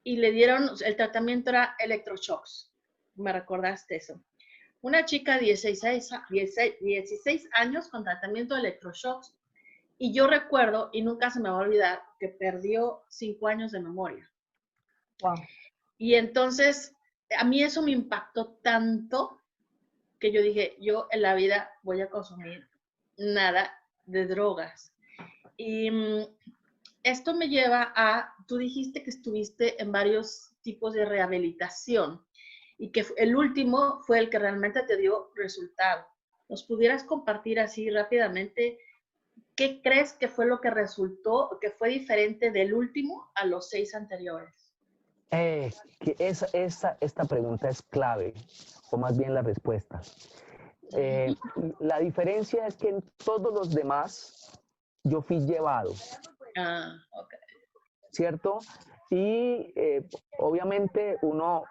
y le dieron, el tratamiento era electroshocks. ¿Me recordaste eso? Una chica de 16 años con tratamiento de electroshocks. Y yo recuerdo, y nunca se me va a olvidar, que perdió 5 años de memoria. Wow. Y entonces, a mí eso me impactó tanto que yo dije, yo en la vida voy a consumir nada de drogas. Y esto me lleva a, tú dijiste que estuviste en varios tipos de rehabilitación y que el último fue el que realmente te dio resultado. ¿Nos pudieras compartir así rápidamente qué crees que fue lo que resultó, que fue diferente del último a los 6 anteriores? Que esta pregunta es clave, o más bien la respuesta. La diferencia es que en todos los demás yo fui llevado. Okay. ¿Cierto? Y obviamente uno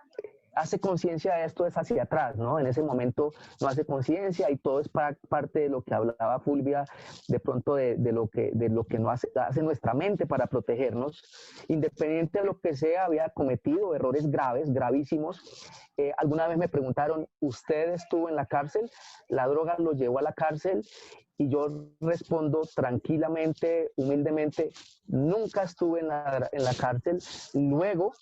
hace conciencia de esto es hacia atrás, ¿no? En ese momento no hace conciencia y todo es parte de lo que hablaba Fulvia, de pronto de lo que no hace nuestra mente para protegernos. Independiente de lo que sea, había cometido errores graves, gravísimos. Alguna vez me preguntaron, ¿usted estuvo en la cárcel? ¿La droga lo llevó a la cárcel? Y yo respondo tranquilamente, humildemente, nunca estuve en la cárcel. Luego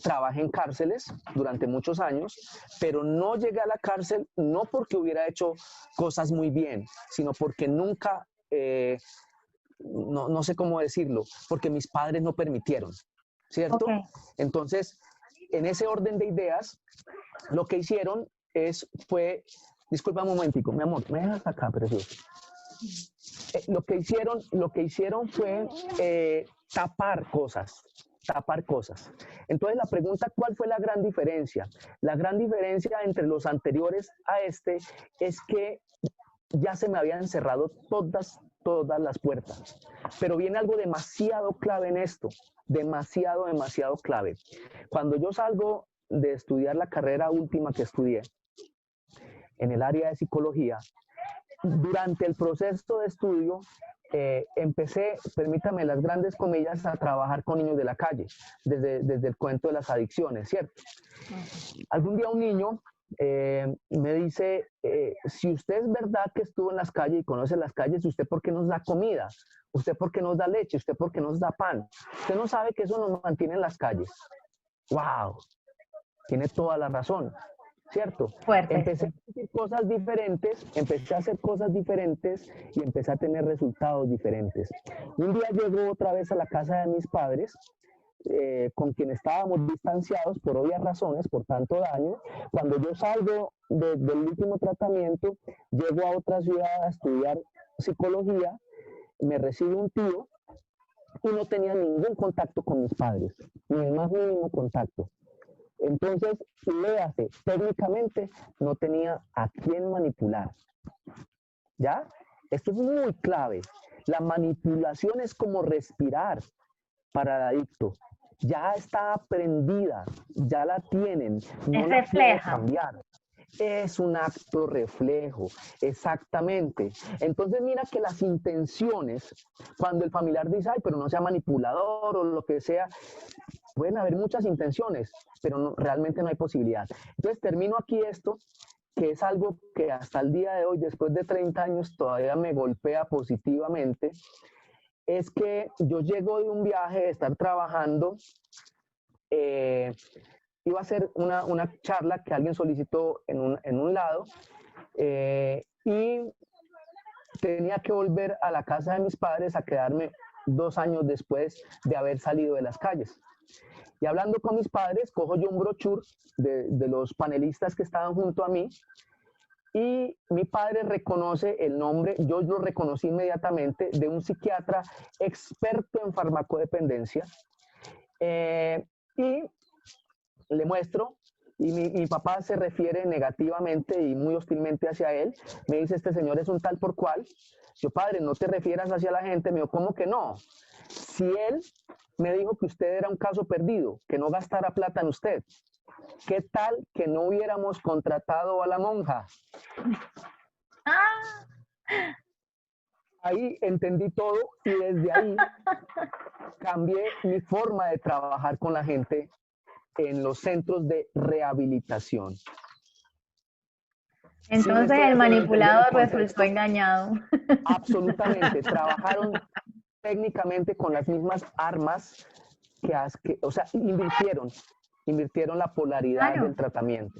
trabajé en cárceles durante muchos años, pero no llegué a la cárcel no porque hubiera hecho cosas muy bien, sino porque nunca, no sé cómo decirlo, porque mis padres no permitieron, ¿cierto? Okay. Entonces, en ese orden de ideas, lo que hicieron fue, disculpa un momentico, mi amor, me dejas acá, precioso. Lo que hicieron fue tapar cosas. Entonces la pregunta, ¿cuál fue la gran diferencia? La gran diferencia entre los anteriores a este es que ya se me habían cerrado todas las puertas. Pero viene algo demasiado clave en esto, demasiado clave. Cuando yo salgo de estudiar la carrera última que estudié en el área de psicología, durante el proceso de estudio empecé, permítame las grandes comillas, a trabajar con niños de la calle, desde el cuento de las adicciones, ¿cierto? Algún día un niño me dice, si usted es verdad que estuvo en las calles y conoce las calles, ¿usted por qué nos da comida? ¿Usted por qué nos da leche? ¿Usted por qué nos da pan? Usted no sabe que eso nos mantiene en las calles. ¡Wow! Tiene toda la razón. ¿Cierto? Fuerte. Empecé a hacer cosas diferentes y empecé a tener resultados diferentes. Un día llego otra vez a la casa de mis padres, con quien estábamos distanciados por obvias razones, por tanto daño. Cuando yo salgo del último tratamiento, llego a otra ciudad a estudiar psicología, me recibe un tío y no tenía ningún contacto con mis padres, ni el más mínimo contacto. Entonces, léase, técnicamente no tenía a quién manipular. ¿Ya? Esto es muy clave. La manipulación es como respirar para el adicto. Ya está aprendida, ya la tienen, no la puede cambiar. Es un acto reflejo, exactamente. Entonces mira que las intenciones, cuando el familiar dice, ay, pero no sea manipulador o lo que sea, pueden haber muchas intenciones, pero realmente no hay posibilidad. Entonces termino aquí esto, que es algo que hasta el día de hoy, después de 30 años, todavía me golpea positivamente, es que yo llego de un viaje, de estar trabajando, iba a hacer una charla que alguien solicitó en un lado, y tenía que volver a la casa de mis padres a quedarme 2 años después de haber salido de las calles. Y hablando con mis padres, cojo yo un brochure de los panelistas que estaban junto a mí, y mi padre reconoce el nombre, yo lo reconocí inmediatamente, de un psiquiatra experto en farmacodependencia, y le muestro, y mi papá se refiere negativamente y muy hostilmente hacia él. Me dice, este señor es un tal por cual. Yo, padre, no te refieras hacia la gente. Me dijo, ¿cómo que no? Si él me dijo que usted era un caso perdido, que no gastara plata en usted, ¿qué tal que no hubiéramos contratado a la monja? Ahí entendí todo y desde ahí cambié mi forma de trabajar con la gente en los centros de rehabilitación. Entonces el manipulador resultó engañado. Absolutamente. Trabajaron técnicamente con las mismas armas o sea, invirtieron la polaridad del tratamiento.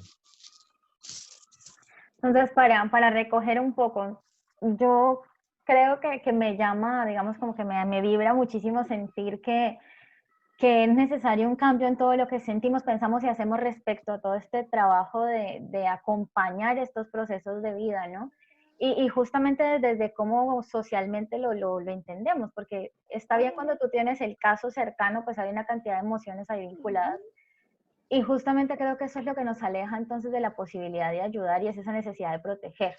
Entonces, para recoger un poco, yo creo que me llama, digamos, como que me vibra muchísimo sentir que es necesario un cambio en todo lo que sentimos, pensamos y hacemos respecto a todo este trabajo de acompañar estos procesos de vida, ¿no? Y justamente desde cómo socialmente lo entendemos, porque está bien cuando tú tienes el caso cercano, pues hay una cantidad de emociones ahí vinculadas, y justamente creo que eso es lo que nos aleja entonces de la posibilidad de ayudar y es esa necesidad de proteger.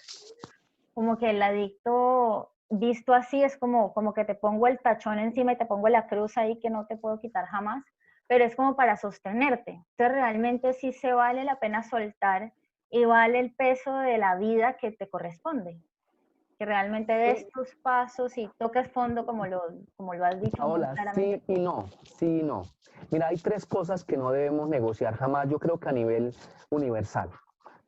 Como que el adicto visto así es como que te pongo el tachón encima y te pongo la cruz ahí que no te puedo quitar jamás, pero es como para sostenerte. Entonces realmente sí se vale la pena soltar y vale el peso de la vida que te corresponde. Que realmente des tus pasos y toques fondo como lo has dicho muy Paola, claramente. sí y no, sí y no. Mira, hay 3 cosas que no debemos negociar jamás, yo creo que a nivel universal.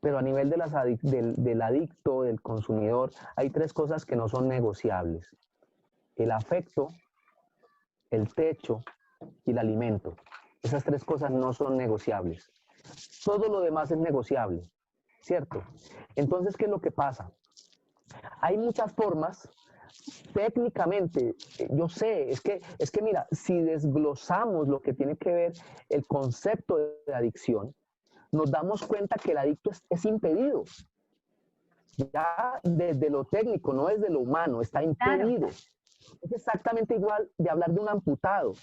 Pero a nivel del adicto, del consumidor, hay 3 cosas que no son negociables. El afecto, el techo y el alimento. Esas 3 cosas no son negociables. Todo lo demás es negociable, ¿cierto? Entonces, ¿qué es lo que pasa? Hay muchas formas, técnicamente, yo sé, es que mira, si desglosamos lo que tiene que ver el concepto de adicción, nos damos cuenta que el adicto es impedido. Ya desde lo técnico, no desde lo humano, está impedido. Claro. Es exactamente igual de hablar de un amputado.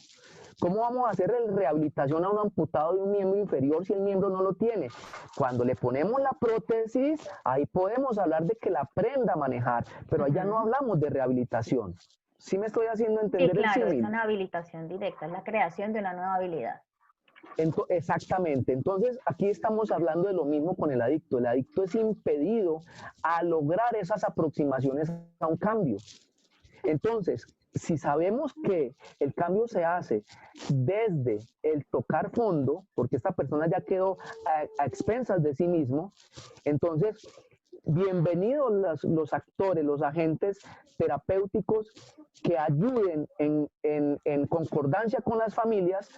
¿Cómo vamos a hacer rehabilitación a un amputado de un miembro inferior si el miembro no lo tiene? Cuando le ponemos la prótesis, ahí podemos hablar de que la aprenda a manejar, pero allá no hablamos de rehabilitación. ¿Sí me estoy haciendo entender? Sí, claro, es una habilitación directa, es la creación de una nueva habilidad. Exactamente. Entonces, aquí estamos hablando de lo mismo con el adicto. El adicto es impedido a lograr esas aproximaciones a un cambio. Entonces, si sabemos que el cambio se hace desde el tocar fondo, porque esta persona ya quedó a expensas de sí mismo, entonces, bienvenidos los actores, los agentes terapéuticos que ayuden en concordancia con las familias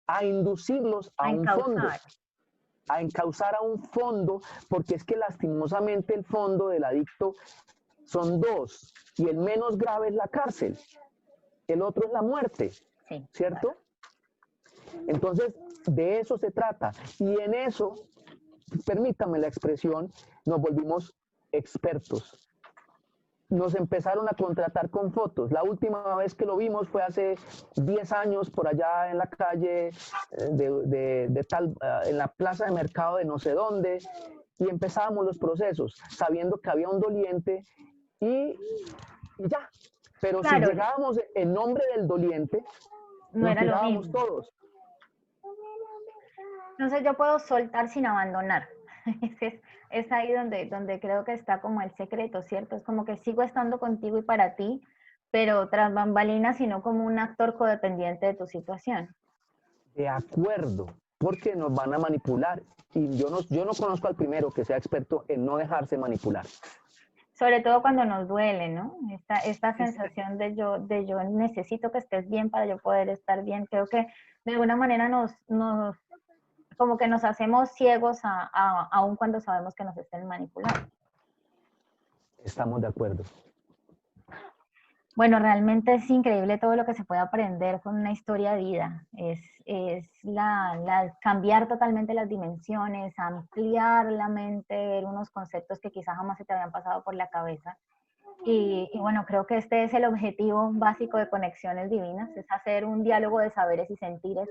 a inducirlos a un fondo, a encauzar a un fondo, porque es que lastimosamente el fondo del adicto son 2, y el menos grave es la cárcel, el otro es la muerte, sí, ¿cierto? Claro. Entonces, de eso se trata, y en eso, permítame la expresión, nos volvimos expertos. Nos empezaron a contratar con fotos. La última vez que lo vimos fue hace 10 años por allá en la calle en la plaza de mercado de no sé dónde, y empezábamos los procesos sabiendo que había un doliente y ya. Pero claro, si llegábamos en nombre del doliente, no era lo mismo. Todos. Entonces yo puedo soltar sin abandonar. Es ahí donde creo que está como el secreto, ¿cierto? Es como que sigo estando contigo y para ti, pero tras bambalinas, sino como un actor codependiente de tu situación. De acuerdo, porque nos van a manipular. Y yo no conozco al primero que sea experto en no dejarse manipular. Sobre todo cuando nos duele, ¿no? Esta Exacto. sensación de yo necesito que estés bien para yo poder estar bien. Creo que de alguna manera como que nos hacemos ciegos aun cuando sabemos que nos estén manipulando. Estamos de acuerdo. Bueno, realmente es increíble todo lo que se puede aprender con una historia de vida. Es cambiar totalmente las dimensiones, ampliar la mente, ver unos conceptos que quizás jamás se te habían pasado por la cabeza. Y bueno, creo que este es el objetivo básico de Conexiones Divinas, es hacer un diálogo de saberes y sentires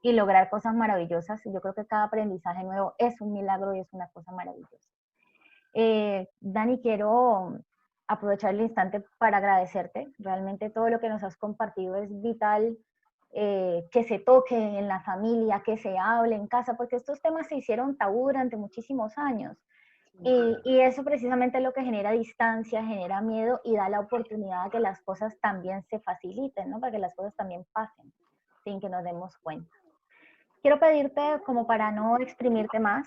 y lograr cosas maravillosas. Y yo creo que cada aprendizaje nuevo es un milagro y es una cosa maravillosa. Dani, quiero aprovechar el instante para agradecerte. Realmente todo lo que nos has compartido es vital, que se toque en la familia, que se hable en casa, porque estos temas se hicieron tabú durante muchísimos años. Y eso precisamente es lo que genera distancia, genera miedo y da la oportunidad de que las cosas también se faciliten, ¿no? Para que las cosas también pasen sin que nos demos cuenta. Quiero pedirte, como para no exprimirte más,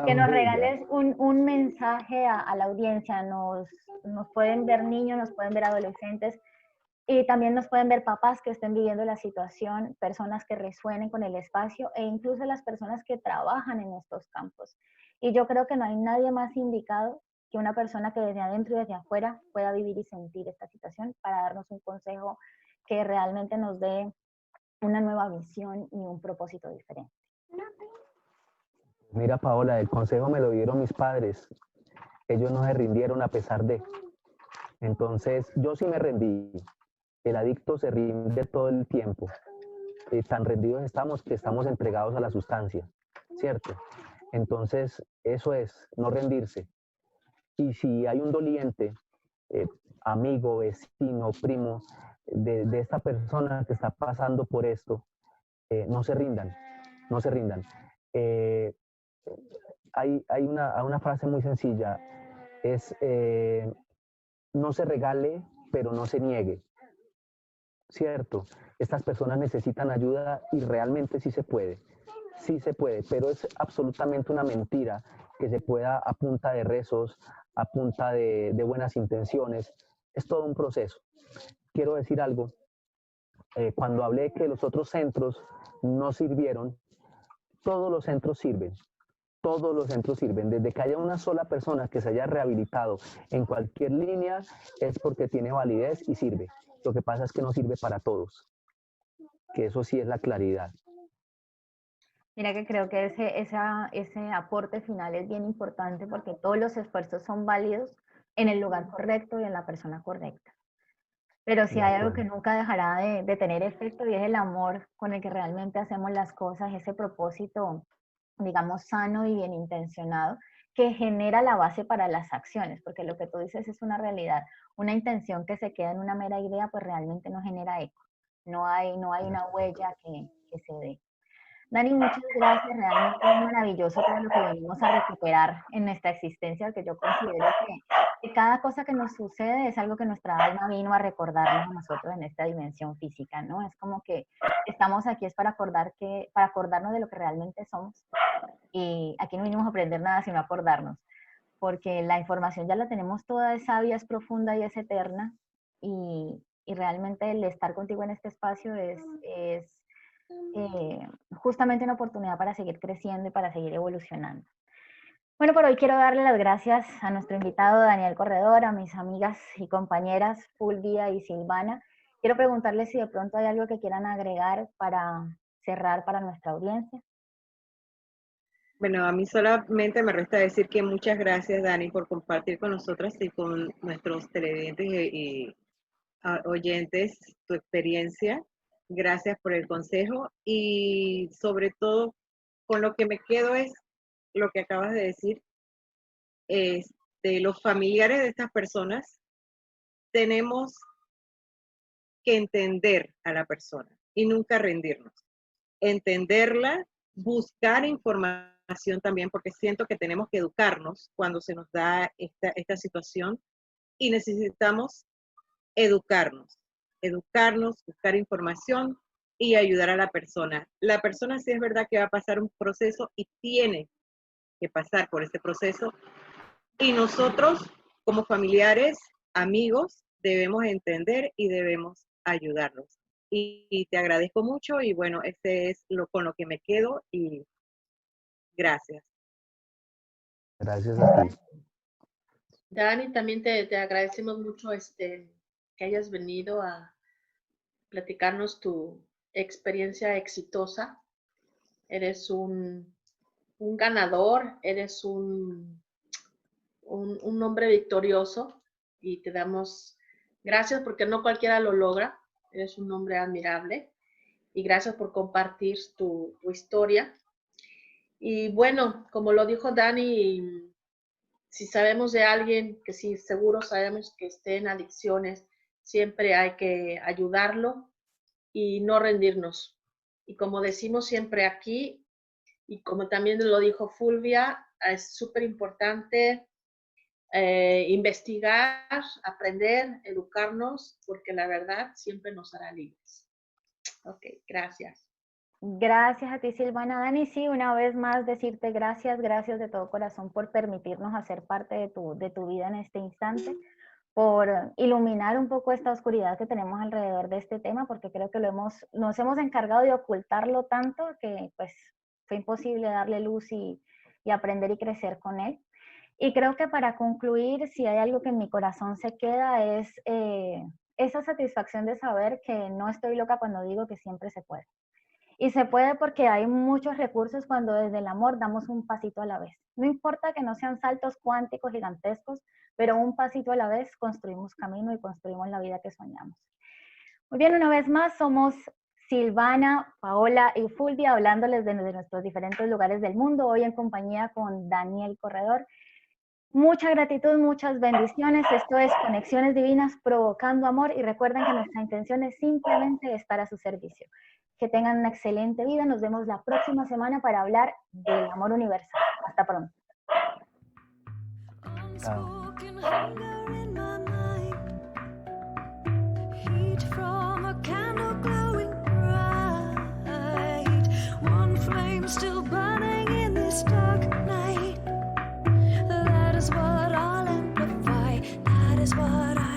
que nos regales un mensaje a la audiencia. Nos pueden ver niños, nos pueden ver adolescentes y también nos pueden ver papás que estén viviendo la situación, personas que resuenen con el espacio e incluso las personas que trabajan en estos campos. Y yo creo que no hay nadie más indicado que una persona que desde adentro y desde afuera pueda vivir y sentir esta situación para darnos un consejo que realmente nos dé una nueva visión y un propósito diferente. Mira, Paola, el consejo me lo dieron mis padres. Ellos no se rindieron a pesar de. Entonces, yo sí me rendí. El adicto se rinde todo el tiempo. Tan rendidos estamos que estamos entregados a la sustancia, ¿cierto? Entonces, eso es, no rendirse. Y si hay un doliente, amigo, vecino, primo, de esta persona que está pasando por esto, no se rindan, no se rindan. Eh, hay una frase muy sencilla, es no se regale, pero no se niegue, ¿cierto? Estas personas necesitan ayuda y realmente sí se puede, pero es absolutamente una mentira que se pueda a punta de rezos, a punta de buenas intenciones, es todo un proceso. Quiero decir algo, cuando hablé que los otros centros no sirvieron, todos los centros sirven. Todos los centros sirven. Desde que haya una sola persona que se haya rehabilitado en cualquier línea es porque tiene validez y sirve. Lo que pasa es que no sirve para todos, que eso sí es la claridad. Mira que creo que ese aporte final es bien importante porque todos los esfuerzos son válidos en el lugar correcto y en la persona correcta. Pero si hay algo que nunca dejará de tener efecto y es el amor con el que realmente hacemos las cosas, ese propósito, digamos, sano y bien intencionado, que genera la base para las acciones, porque lo que tú dices es una realidad. Una intención que se queda en una mera idea, pues realmente no genera eco. No hay una huella que se dé. Dani, muchas gracias. Realmente es maravilloso todo lo que venimos a recuperar en nuestra existencia, porque yo considero que cada cosa que nos sucede es algo que nuestra alma vino a recordarnos a nosotros en esta dimensión física, ¿no? Es como que estamos aquí es para acordarnos de lo que realmente somos. Y aquí no vinimos a aprender nada, sino a acordarnos, porque la información ya la tenemos toda, es sabia, es profunda y es eterna. Y realmente el estar contigo en este espacio es justamente una oportunidad para seguir creciendo y para seguir evolucionando. Bueno, por hoy quiero darle las gracias a nuestro invitado Daniel Corredor, a mis amigas y compañeras Fulvia y Silvana. Quiero preguntarles si de pronto hay algo que quieran agregar para cerrar para nuestra audiencia. Bueno, a mí solamente me resta decir que muchas gracias, Dani, por compartir con nosotras y con nuestros televidentes y oyentes tu experiencia. Gracias por el consejo y sobre todo con lo que me quedo es lo que acabas de decir, los familiares de estas personas tenemos que entender a la persona y nunca rendirnos. Entenderla, buscar información información también, porque siento que tenemos que educarnos cuando se nos da esta situación y necesitamos educarnos, buscar información y ayudar a la persona. La persona sí es verdad que va a pasar un proceso y tiene que pasar por ese proceso y nosotros como familiares, amigos, debemos entender y debemos ayudarlos. Y te agradezco mucho y bueno, este es con lo que me quedo y gracias. Gracias a ti. Dani, también te agradecemos mucho que hayas venido a platicarnos tu experiencia exitosa. Eres un ganador, eres un hombre victorioso y te damos gracias porque no cualquiera lo logra. Eres un hombre admirable y gracias por compartir tu historia. Y bueno, como lo dijo Dani, si sabemos de alguien que sí, seguro sabemos que esté en adicciones, siempre hay que ayudarlo y no rendirnos. Y como decimos siempre aquí, y como también lo dijo Fulvia, es súper importante investigar, aprender, educarnos, porque la verdad siempre nos hará libres. Ok, gracias. Gracias a ti, Silvana. Dani, sí, una vez más decirte gracias de todo corazón por permitirnos hacer parte de tu vida en este instante, por iluminar un poco esta oscuridad que tenemos alrededor de este tema, porque creo que nos hemos encargado de ocultarlo tanto que pues fue imposible darle luz y aprender y crecer con él. Y creo que para concluir, si hay algo que en mi corazón se queda es esa satisfacción de saber que no estoy loca cuando digo que siempre se puede. Y se puede porque hay muchos recursos cuando desde el amor damos un pasito a la vez. No importa que no sean saltos cuánticos gigantescos, pero un pasito a la vez construimos camino y construimos la vida que soñamos. Muy bien, una vez más somos Silvana, Paola y Fulvia hablándoles de nuestros diferentes lugares del mundo, hoy en compañía con Daniel Corredor. Mucha gratitud, muchas bendiciones. Esto es Conexiones Divinas provocando amor y recuerden que nuestra intención es simplemente estar a su servicio. Que tengan una excelente vida. Nos vemos la próxima semana para hablar del amor universal. Hasta pronto. That is what I'll amplify. That is what I